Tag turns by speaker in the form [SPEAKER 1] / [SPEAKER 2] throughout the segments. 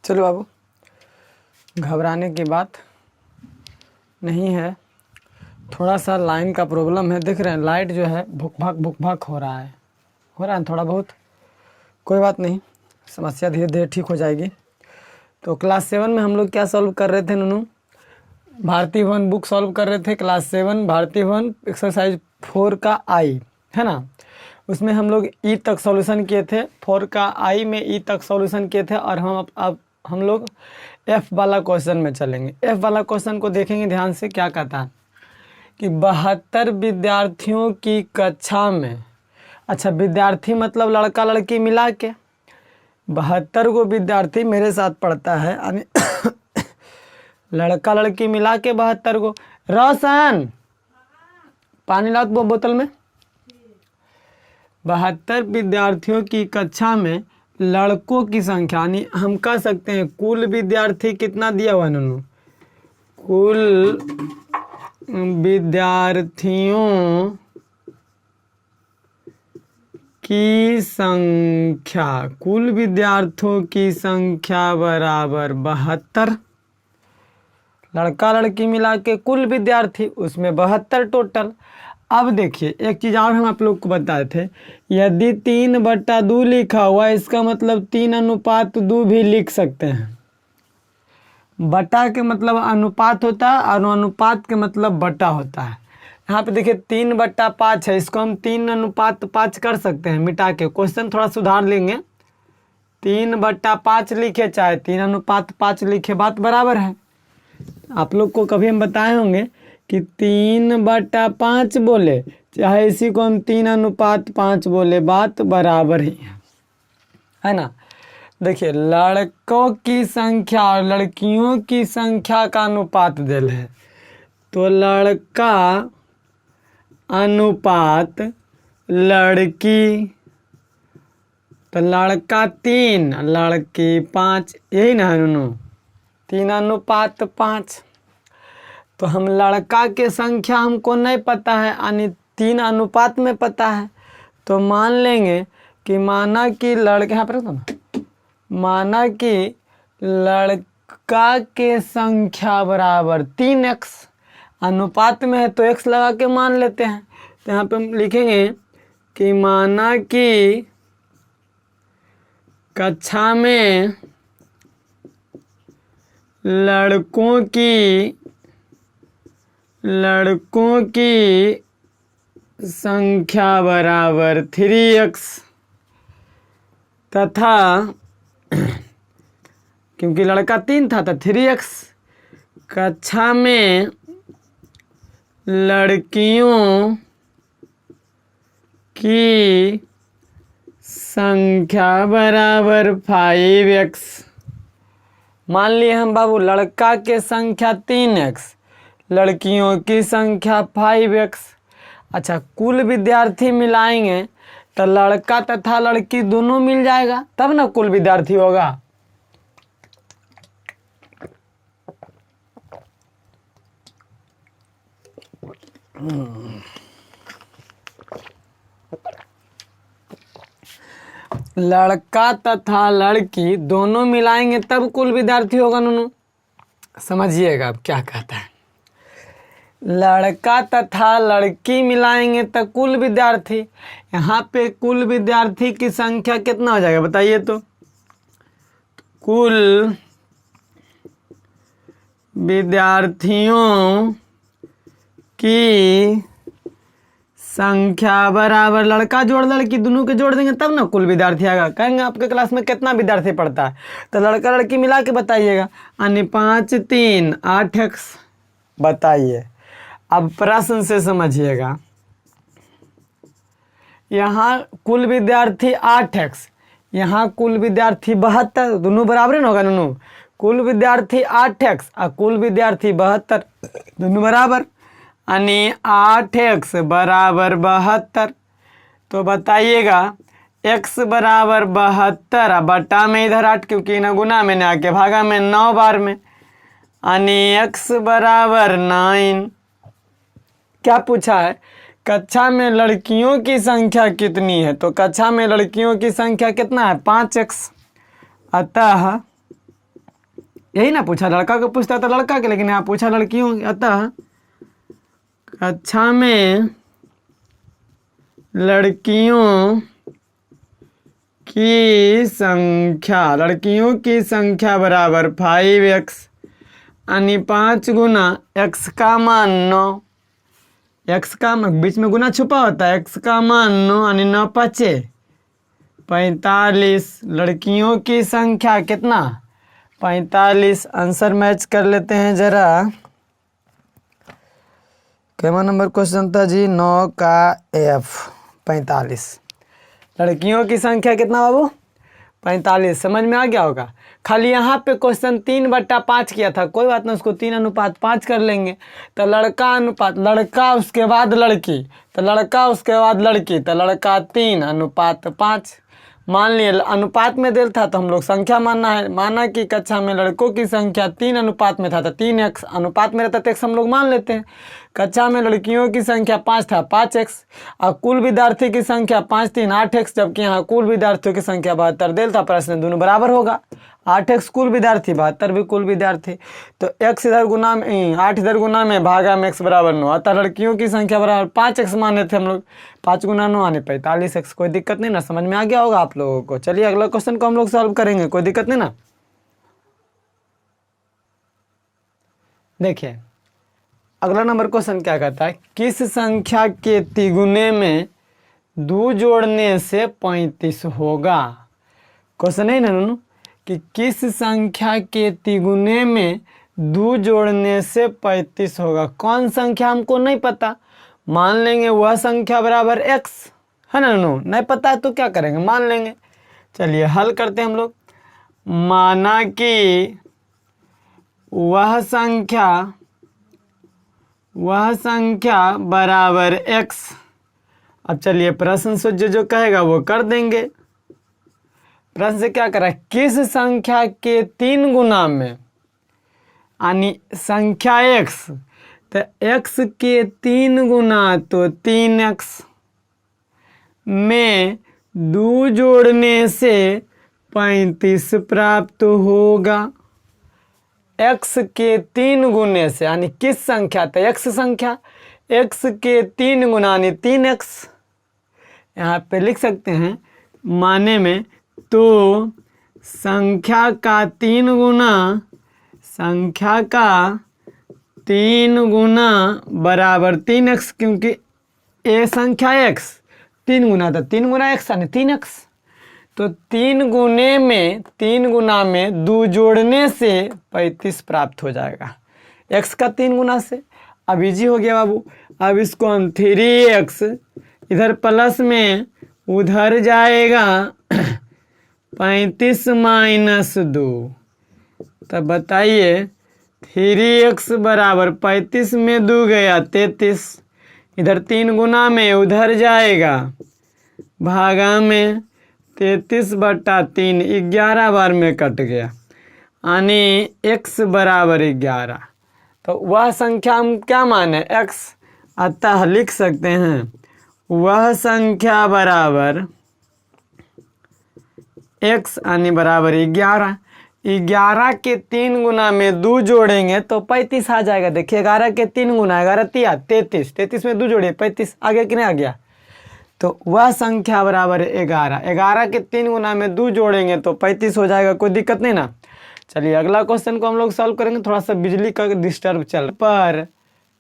[SPEAKER 1] चलो बाबू, घबराने की बात नहीं है। थोड़ा सा लाइन का प्रॉब्लम है, देख रहे हैं लाइट जो है भुक भाक हो रहा है थोड़ा बहुत। कोई बात नहीं, समस्या धीरे धीरे ठीक हो जाएगी। तो क्लास 7 में हम लोग क्या सॉल्व कर रहे थे नूनू? भारतीय वन बुक सॉल्व कर रहे थे। क्लास 7 भारतीय वन एक्सरसाइज 4 का आई है ना, उसमें हम लोग ई तक सॉल्यूशन किए थे। 4 का आई में ई तक सॉल्यूशन किए थे और अब हम लोग एफ वाला क्वेश्चन में चलेंगे। एफ वाला क्वेश्चन को देखेंगे ध्यान से। क्या कहता है कि 72 विद्यार्थियों की कक्षा में, अच्छा विद्यार्थी मतलब लड़का लड़की मिला के 72 को विद्यार्थी मेरे साथ पढ़ता है, यानी लड़का लड़की मिला के 72 को। रोशन पानी लाओ तो बोतल में। 72 विद्यार्थियों की कक्षा में लड़कों की संख्या, यानी हम कह सकते हैं कुल विद्यार्थी कितना दिया हुआ है नूनू? कुल विद्यार्थियों की संख्या, कुल विद्यार्थियों की संख्या बराबर 72। लड़का लड़की मिला के कुल विद्यार्थी, उसमें 72 टोटल। अब देखिए एक चीज़ और हम आप लोग को बताए थे, यदि 3/2 लिखा हुआ है इसका मतलब 3:2 भी लिख सकते हैं। बटा के मतलब अनुपात होता है और अनुपात के मतलब बटा होता है। यहाँ पे देखिए 3/5 है, इसको हम 3:5 कर सकते हैं मिटा के। क्वेश्चन थोड़ा सुधार लेंगे, 3/5 लिखे चाहे 3:5 लिखे, बात बराबर है। आप लोग को कभी हम बताए होंगे कि 3/5 बोले चाहे इसी को हम 3:5 बोले, बात बराबर ही है ना। देखिए लड़कों की संख्या और लड़कियों की संख्या का अनुपात दिल है, तो लड़का अनुपात लड़की, तो लड़का 3 लड़की 5, यही ना है नूनू, 3:5। तो हम लड़का के संख्या हमको नहीं पता है, यानी 3 अनुपात में पता है, तो मान लेंगे कि माना कि लड़के यहाँ पर तो ना, माना कि लड़का के संख्या बराबर 3x, अनुपात में है तो x लगा के मान लेते हैं। तो यहाँ पे हम लिखेंगे कि माना कि कक्षा में लड़कों की संख्या बराबर 3x तथा क्योंकि लड़का 3 था तो 3x, कक्षा में लड़कियों की संख्या बराबर 5x। मान लिए हम बाबू लड़का के संख्या 3x, लड़कियों की संख्या 5x। अच्छा कुल विद्यार्थी मिलाएंगे तो लड़का तथा लड़की दोनों मिल जाएगा, तब ना कुल विद्यार्थी होगा। लड़का तथा लड़की दोनों मिलाएंगे तब कुल विद्यार्थी होगा नूनू। समझिएगा अब क्या कहता है, लड़का तथा लड़की मिलाएंगे तो कुल विद्यार्थी। यहाँ पे कुल विद्यार्थी की संख्या कितना हो जाएगा बताइए तो? कुल विद्यार्थियों की संख्या बराबर लड़का जोड़ लड़की दोनों के जोड़ देंगे तब ना कुल विद्यार्थी आएगा। कहेंगे आपके क्लास में कितना विद्यार्थी पढ़ता है, तो लड़का लड़की मिला के बताइएगा, यानी 5 3 8x। बताइए अब प्रश्न से समझिएगा, यहाँ कुल विद्यार्थी 8x, यहाँ कुल विद्यार्थी 72, दोनों बराबर न होगा नूनू। कुल विद्यार्थी 8x और कुल विद्यार्थी 72, दोनों बराबर, यानी 8x बराबर 72। तो बताइएगा x बराबर 72 बटा में इधर 8, क्योंकि ना गुना में ना आके भागा में 9 बार में, यानी x बराबर 9। क्या पूछा है? कक्षा में लड़कियों की संख्या कितनी है, तो कक्षा में लड़कियों की संख्या कितना है 5x, अतः यही ना पूछा, लड़का को पूछता तो लड़का के, लेकिन यहाँ पूछा लड़कियों। अतः कक्षा में लड़कियों की संख्या बराबर 5x यानी 5 गुना x का मान 9। x का बीच में गुना छुपा होता है, x का मान 9 यानी 9 5 45। लड़कियों की संख्या कितना? 45। आंसर मैच कर लेते हैं जरा। कैमा नंबर क्वेश्चन था जी? 9 का F 45। लड़कियों की संख्या कितना बाबू? 45। समझ में आ गया होगा। खाली यहाँ पे क्वेश्चन 3/5 किया था, कोई बात नहीं, उसको 3:5 कर लेंगे। तो लड़का अनुपात लड़का उसके बाद लड़की, तो लड़का उसके बाद लड़की, तो लड़का 3:5। मान लिए अनुपात में दिल था तो हम लोग संख्या मानना है। माना कि कक्षा में लड़कों की संख्या 3 अनुपात में था तो 3x, अनुपात में रहता तो x हम लोग मान लेते हैं। कक्षा में लड़कियों की संख्या 5 था, 5x। और कुल विद्यार्थी की संख्या 5 3 8x, जबकि यहाँ कुल विद्यार्थियों की संख्या 72 दिल था। प्रश्न दोनों बराबर होगा। 8x कुल विद्यार्थी, 72 भी कुल विद्यार्थी। तो x इधर गुना में 8 इधर गुना में भागा में x बराबर 9। अतः लड़कियों की संख्या बराबर 5x माने थे हम लोग। 5 गुना 9 यानी 45x। कोई दिक्कत नहीं ना? समझ में आ गया होगा आप लोगों को। चलिए अगला क्वेश्चन को हम लोग सॉल्व करेंगे, कोई दिक्कत नहीं ना? देखिए अगला नंबर क्वेश्चन क्या कहता है, किस संख्या के तिगुने में 2 जोड़ने से 35 होगा? क्वेश्चन है ना कि किस संख्या के तिगुने में 2 जोड़ने से 35 होगा। कौन संख्या हमको नहीं पता, मान लेंगे वह संख्या बराबर x है ना। नहीं पता है तो क्या करेंगे, मान लेंगे। चलिए हल करते हैं हम लोग। माना कि वह संख्या बराबर x। अब चलिए प्रश्न से जो कहेगा वो कर देंगे। प्रश्न से क्या करा, किस संख्या के 3 गुना में, यानी संख्या x, तो x के 3 गुना तो 3x में 2 जोड़ने से 35 प्राप्त होगा। x के 3 गुने से यानी किस संख्या, तो x संख्या, x के 3 गुना यानी 3x। यहाँ पे लिख सकते हैं माने में, तो संख्या का 3 गुना बराबर 3x, क्योंकि ए संख्या x 3 गुना था, 3 गुना x यानी 3x। तो 3 गुना में 2 जोड़ने से 35 प्राप्त हो जाएगा x का 3 गुना से। अब इजी हो गया बाबू। अब इसको हम 3x इधर प्लस में उधर जाएगा 35 माइनस 2। तब बताइए 3x बराबर 35 में 2 गया 33, इधर 3 गुना में उधर जाएगा भागा में 33/3, 11 बार में कट गया यानी x बराबर 11। तो वह संख्या हम क्या माने, x। अतः लिख सकते हैं वह संख्या बराबर x यानी बराबर 11। 11 के 3 गुना में 2 जोड़ेंगे तो 35 आ जाएगा। देखिए 11 के 3 गुना, 11 तिया 33, 33 में 2 जोड़िए 35 आ गया कि नहीं आ गया। तो वह संख्या बराबर 11। 11 के 3 गुना में 2 जोड़ेंगे तो 35 हो जाएगा, कोई दिक्कत नहीं ना। चलिए अगला क्वेश्चन को हम लोग सॉल्व करेंगे। थोड़ा सा बिजली का डिस्टर्ब चल पर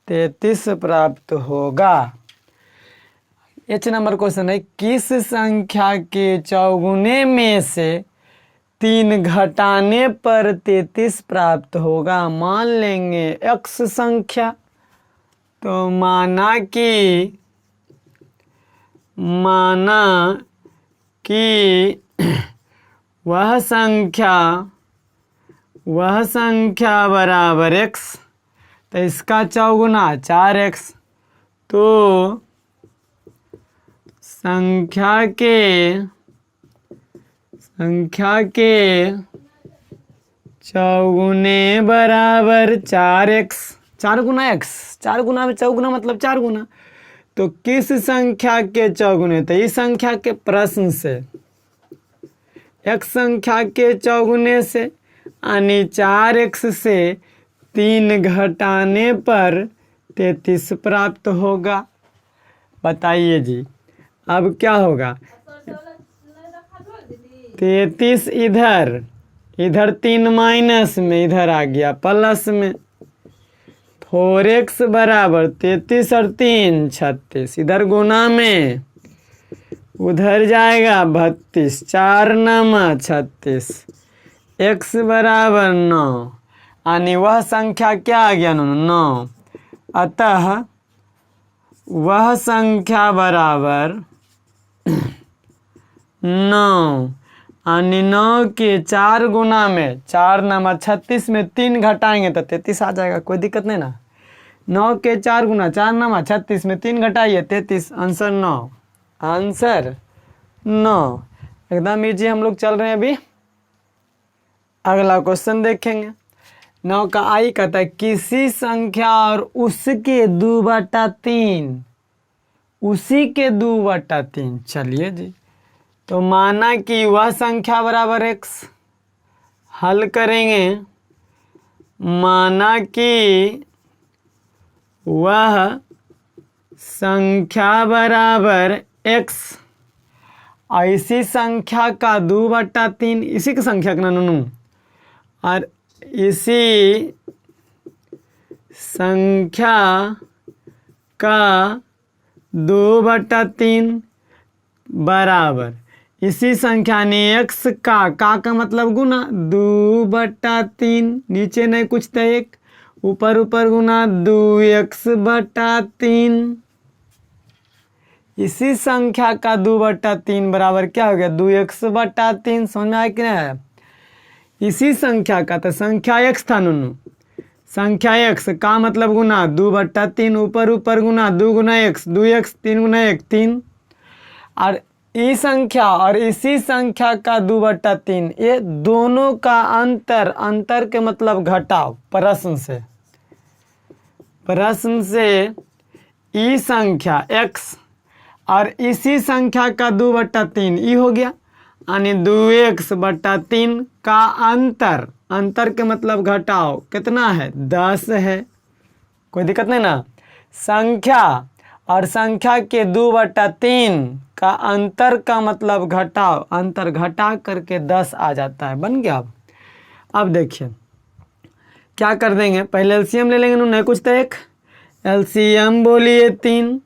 [SPEAKER 1] 33 प्राप्त होगा। एच नंबर क्वेश्चन है, किस संख्या के चौगुने में से 3 घटाने पर 33 प्राप्त होगा। मान लेंगे x संख्या, तो माना कि वह संख्या बराबर x, तो इसका चौगुना 4x। तो संख्या के चौगुने बराबर 4x। 4 गुना x, 4 गुना में चौगुना मतलब 4 गुना। तो किस संख्या के चौगुने, तो इस संख्या के प्रश्न से x संख्या के चौगुने से यानी 4x से 3 घटाने पर 33 प्राप्त होगा। बताइए जी अब क्या होगा। 33 इधर, इधर 3 माइनस में, इधर आ गया प्लस में। 4x बराबर 33 और 3 36, इधर गुना में, उधर जाएगा 32, 4 नमा 36, x बराबर 9, यानी वह संख्या क्या आ गया 9। अतः वह संख्या बराबर 9, यानी 9 के 4 गुना में, 4 नमा 36 में 3 घटाएंगे तो 33 आ जाएगा, कोई दिक्कत नहीं ना। 9 के 4 गुना, 4 नमा 36 में 3 घटाइए 33, आंसर 9, आंसर 9। एकदम इजी हम लोग चल रहे हैं। अभी अगला क्वेश्चन देखेंगे। 9 का आई कहता है किसी संख्या और उसके 2/3, उसी के 2/3। चलिए जी, तो माना कि वह संख्या बराबर x, हल करेंगे। माना कि वह संख्या बराबर x, ऐसी संख्या का 2/3, इसी की संख्या का ननू, और इसी संख्या का 2/3 बराबर इसी संख्या ने x का मतलब गुना 2/3, नीचे नहीं कुछ तो एक, ऊपर ऊपर गुना 2x/3। इसी संख्या का 2/3 बराबर क्या हो गया 2x/3। समझ में आया कि नहीं आया। इसी संख्या का, तो संख्या x था नूनू, संख्या x का मतलब गुना 2/3, ऊपर ऊपर गुना 2 गुना x, 2x, 3 गुना 1 3, और इस संख्या और इसी संख्या का 2/3, ये दोनों का अंतर, अंतर के मतलब घटाव। प्रश्न से ई संख्या x और इसी संख्या का 2/3 ई हो गया, यानी 2x/3 का अंतर, अंतर के मतलब घटाव कितना है 10 है, कोई दिक्कत नहीं ना। संख्या और संख्या के 2/3 का अंतर का मतलब घटाव, अंतर घटा करके 10 आ जाता है। बन गया। अब देखिए क्या कर देंगे, पहले एलसीएम ले लेंगे, नहीं कुछ तो एक एलसीएम बोलिए 3।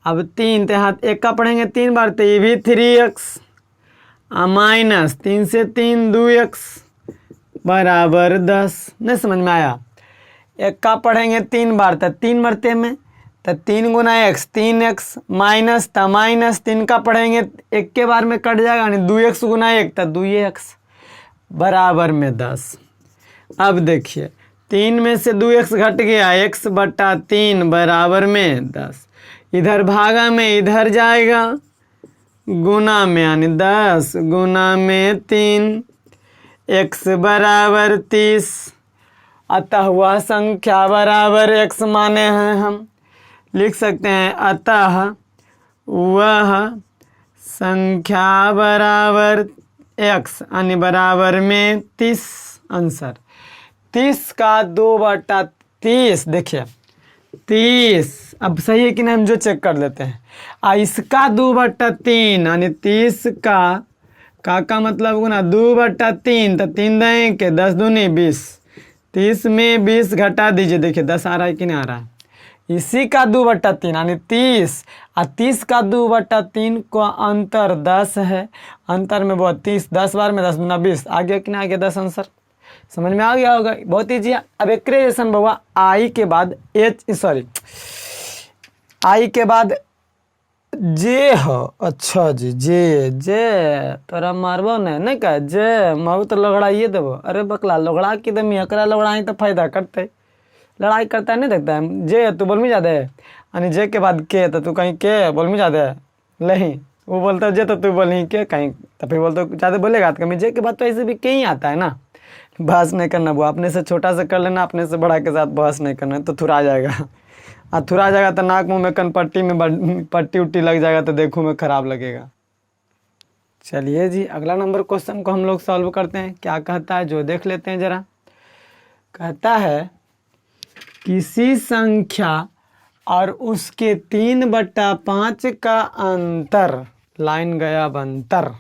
[SPEAKER 1] अब 3 तो हाथ 1 का पढ़ेंगे 3 बार, तो ये भी 3x, माइनस 3 से 3 2x बराबर 10। नहीं समझ में आया। 1 का पढ़ेंगे 3 बार, तो 3 मरते में, तो 3 गुना x 3x, माइनस तो माइनस 3 का पढ़ेंगे 1 के बार में कट जाएगा, यानी 2x गुना 1 तो 2x बराबर में 10। अब देखिए 3 में से 2x घट गया, x/3 बराबर में 10, इधर भागा में इधर जाएगा गुना में, यानी 10 गुना में 3, x बराबर 30। अतः वह संख्या बराबर x माने हैं, हम लिख सकते हैं अतः वह संख्या बराबर x, यानी बराबर में 30। आंसर 30 का 2/30। देखिए 30 अब सही है कि नहीं, हम जो चेक कर लेते हैं। इसका 2/3, यानी 30 का मतलब गुना 2/3, तो 3 दें के 10 दूनी 20, 30 में 20 घटा दीजिए, देखिए 10 आ रहा है कि नहीं आ रहा है। इसी का 2/3 यानी 30, और 30 का 2/3 का अंतर 10 है, अंतर में बहुत 30, 10 बार में 10 गुना 20, आ गया कि नहीं आ गया 10 आंसर। समझ में आ गया होगा, बहुत ईजी है। अब एक क्रिएशन हुआ आई के बाद आई के बाद जे हो। अच्छा जी जे तोरा मारबो नहीं कह जे मारू तो लड़ाइए देबो। अरे बकला लड़ा के दमी, एकरा लड़ाई तो फायदा करते, लड़ाई करता नहीं देखता है। जे तू बोल में ज्यादा है, यानी जे के बाद के, तो तू कहीं के बोल में ज्यादा है नहीं, वो बोलता जे तो तू बोल के कहीं, तो फिर बोलता ज़्यादा बोलेगा तो कभी जे के बाद तो ऐसे भी कहीं आता है ना। बहस नहीं करना, वो अपने से छोटा से कर लेना, अपने से बड़ा के साथ बहस नहीं करना, तो थुरा जाएगा। और थुरा जाएगा तो नाक मुंह में कनपट्टी में पट्टी उट्टी लग जाएगा, तो देखो में खराब लगेगा। चलिए जी, अगला नंबर क्वेश्चन को हम लोग सॉल्व करते हैं। क्या कहता है जो देख लेते हैं ज़रा। कहता है किसी संख्या और उसके 3/5 का अंतर, लाइन गया अब अंतर,